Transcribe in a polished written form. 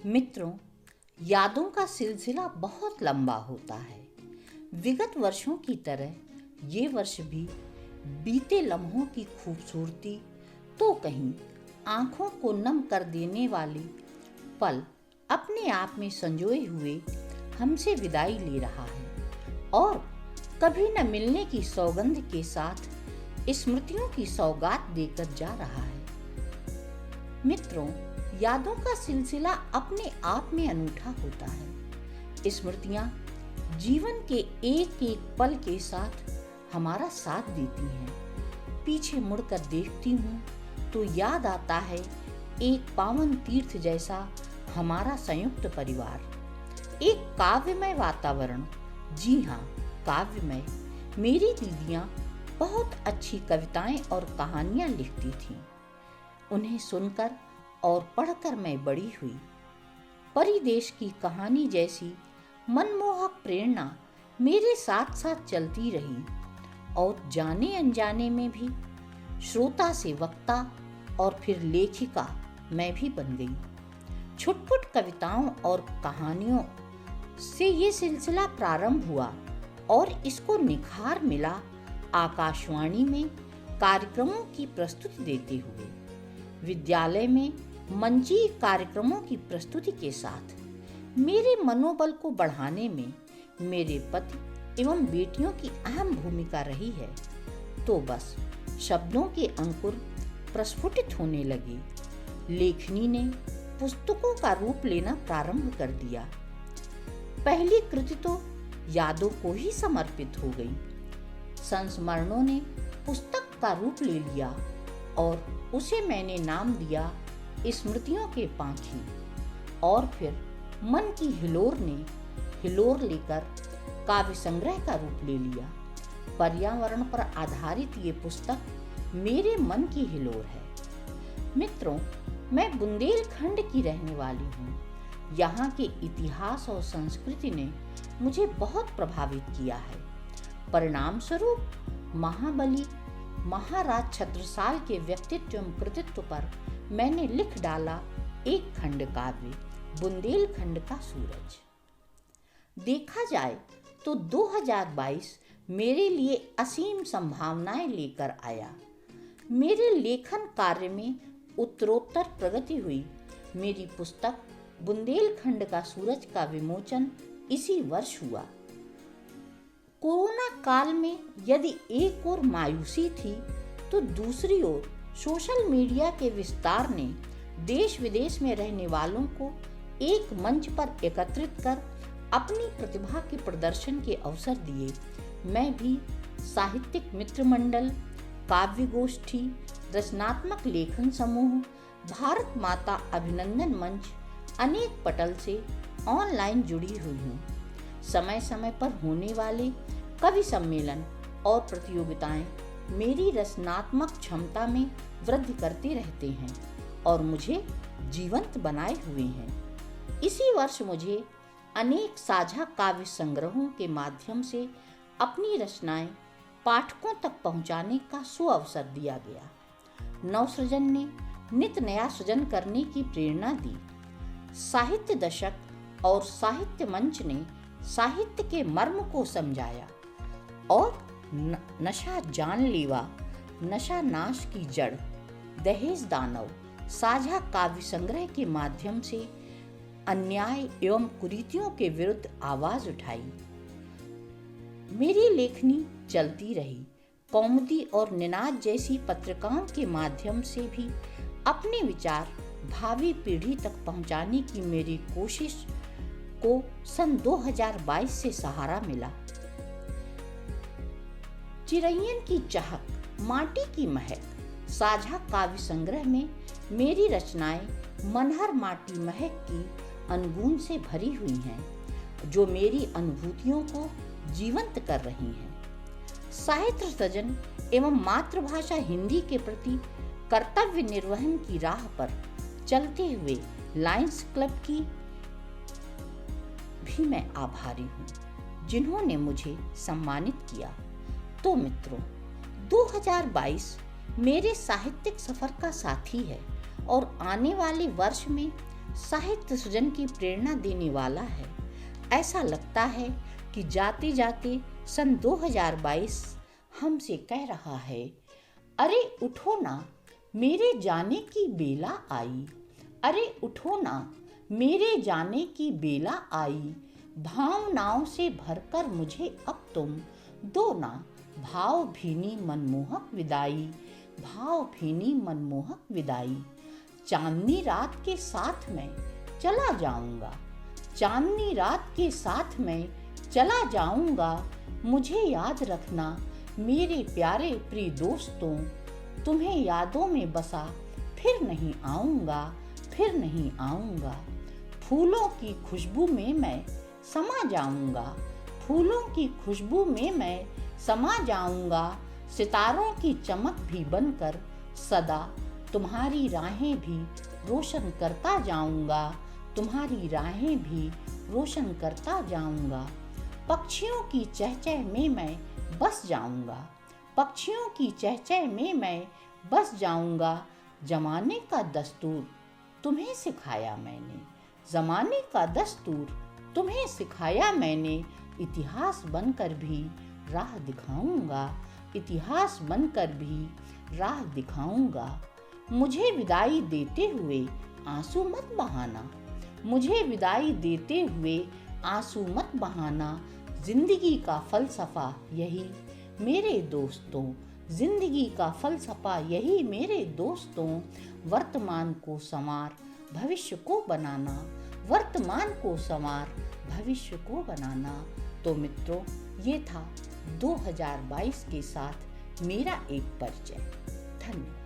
मित्रों, यादों का सिलसिला बहुत लंबा होता है। विगत वर्षों की तरह ये वर्ष भी बीते लम्हों की खूबसूरती तो कहीं आंखों को नम कर देने वाली पल अपने आप में संजोए हुए हमसे विदाई ले रहा है और कभी न मिलने की सौगंध के साथ स्मृतियों की सौगात देकर जा रहा है। मित्रों, यादों का सिलसिला अपने आप में अनूठा होता है। स्मृतियां जीवन के एक एक पल के साथ हमारा साथ देती हैं। पीछे मुड़कर देखती हूँ तो याद आता है एक पावन तीर्थ जैसा हमारा संयुक्त परिवार, एक काव्यमय वातावरण। जी हाँ, काव्यमय। मेरी दीदियाँ बहुत अच्छी कविताएं और कहानियां लिखती थीं। उन्हें सुनकर और पढ़कर मैं बड़ी हुई। परिदेश की कहानी जैसी मनमोहक प्रेरणा मेरे साथ साथ चलती रही और जाने अनजाने में भी श्रोता से वक्ता और फिर लेखिका मैं भी बन गई। छुटपुट कविताओं और कहानियों से ये सिलसिला प्रारंभ हुआ और इसको निखार मिला आकाशवाणी में कार्यक्रमों की प्रस्तुति देते हुए। विद्यालय में मंचीय कार्यक्रमों की प्रस्तुति के साथ मेरे मनोबल को बढ़ाने में मेरे पति एवं बेटियों की अहम भूमिका रही है। तो बस शब्दों के अंकुर प्रस्फुटित होने लगे। लेखनी ने पुस्तकों का रूप लेना प्रारंभ कर दिया। पहली कृति तो यादों को ही समर्पित हो गई। संस्मरणों ने पुस्तक का रूप ले लिया और उसे मैंने नाम दिया स्मृतियों के पांखी। और फिर मन की हिलोर ने हिलोर लेकर काव्य संग्रह का रूप ले लिया। पर्यावरण पर आधारित ये पुस्तक मेरे मन की हिलोर है। मित्रों, मैं बुंदेलखंड की रहने वाली हूँ। यहाँ के इतिहास और संस्कृति ने मुझे बहुत प्रभावित किया है। परिणाम स्वरूप महाबली महाराज छत्रसाल के व्यक्तित्व एवं कृतित्व पर मैंने लिख डाला एक खंड काव्य, बुंदेलखंड का सूरज। देखा जाए तो 2022 मेरे लिए असीम संभावनाएं लेकर आया। मेरे लेखन कार्य में उत्तरोत्तर प्रगति हुई। मेरी पुस्तक बुंदेलखंड का सूरज का विमोचन इसी वर्ष हुआ। कोरोना काल में यदि एक ओर मायूसी थी तो दूसरी ओर सोशल मीडिया के विस्तार ने देश विदेश में रहने वालों को एक मंच पर एकत्रित कर अपनी प्रतिभा के प्रदर्शन के अवसर दिए। मैं भी साहित्यिक मित्र मंडल, काव्य गोष्ठी, रचनात्मक लेखन समूह, भारत माता अभिनंदन मंच, अनेक पटल से ऑनलाइन जुड़ी हुई हूँ। समय समय पर होने वाले कवि सम्मेलन और प्रतियोगिताएं मेरी रचनात्मक क्षमता में वृद्धि करते रहते हैं और मुझे जीवंत बनाए हुए हैं। इसी वर्ष मुझे अनेक साझा काव्य संग्रहों के माध्यम से अपनी रचनाएं पाठकों तक पहुंचाने का सुअवसर दिया गया। नवसृजन ने नित नया सृजन करने की प्रेरणा दी। साहित्य दशक और साहित्य मंच ने साहित्य के मर्म को समझाया और नशा जानलेवा, नशा नाश की जड़, दहेज दानव साझा काव्य संग्रह के माध्यम से अन्याय एवं कुरीतियों के विरुद्ध आवाज उठाई। मेरी लेखनी चलती रही। कौमुदी और निनाद जैसी पत्रिकाओं के माध्यम से भी अपने विचार भावी पीढ़ी तक पहुंचाने की मेरी कोशिश को सन 2022 से सहारा मिला। चिरैयन की चहक, माटी की महक साझा काव्य संग्रह में मेरी रचनाएं मनहर माटी महक की अनगुन से भरी हुई हैं, जो मेरी अनुभूतियों को जीवंत कर रही हैं। साहित्य सृजन एवं मातृभाषा हिंदी के प्रति कर्तव्य निर्वहन की राह पर चलते हुए लायंस क्लब की भी मैं आभारी हूँ, जिन्होंने मुझे सम्मानित किया। तो मित्रों, 2022 मेरे साहित्यिक सफर का साथी है और आने वाले वर्ष में साहित्य सृजन की प्रेरणा देने वाला है। ऐसा लगता है कि जाते जाते सन 2022 हमसे कह रहा है, अरे उठो ना, मेरे जाने की बेला आई। अरे उठो ना, मेरे जाने की बेला आई। भावनाओं से भरकर मुझे अब तुम दो ना भाव भीनी मनमोहक विदाई। भाव भीनी मनमोहक विदाई। चांदनी रात के साथ मैं चला जाऊंगा। चांदनी रात के साथ मैं चला जाऊंगा। मुझे याद रखना मेरे प्यारे प्रिय दोस्तों, तुम्हें यादों में बसा फिर नहीं आऊंगा, फिर नहीं आऊंगा। फूलों की खुशबू में मैं समा जाऊंगा। फूलों की खुशबू में मैं समा जाऊंगा। सितारों की चमक भी बनकर सदा तुम्हारी राहें भी रोशन करता जाऊंगा। तुम्हारी राहें भी रोशन करता जाऊंगा। पक्षियों की चहचह में मैं बस जाऊंगा। पक्षियों की चहचह में मैं बस जाऊंगा। जमाने का दस्तूर तुम्हें सिखाया मैंने। जमाने का दस्तूर तुम्हें सिखाया मैंने। इतिहास बनकर भी राह दिखाऊंगा। इतिहास बनकर भी राह दिखाऊंगा। मुझे विदाई देते हुए आंसू मत बहाना। मुझे विदाई देते हुए आंसू मत बहाना। जिंदगी का फलसफा यही मेरे दोस्तों। जिंदगी का फलसफा यही मेरे दोस्तों। वर्तमान को संवार भविष्य को बनाना। वर्तमान को संवार भविष्य को बनाना। तो मित्रों, ये था 2022 के साथ मेरा एक परिचय। धन्यवाद।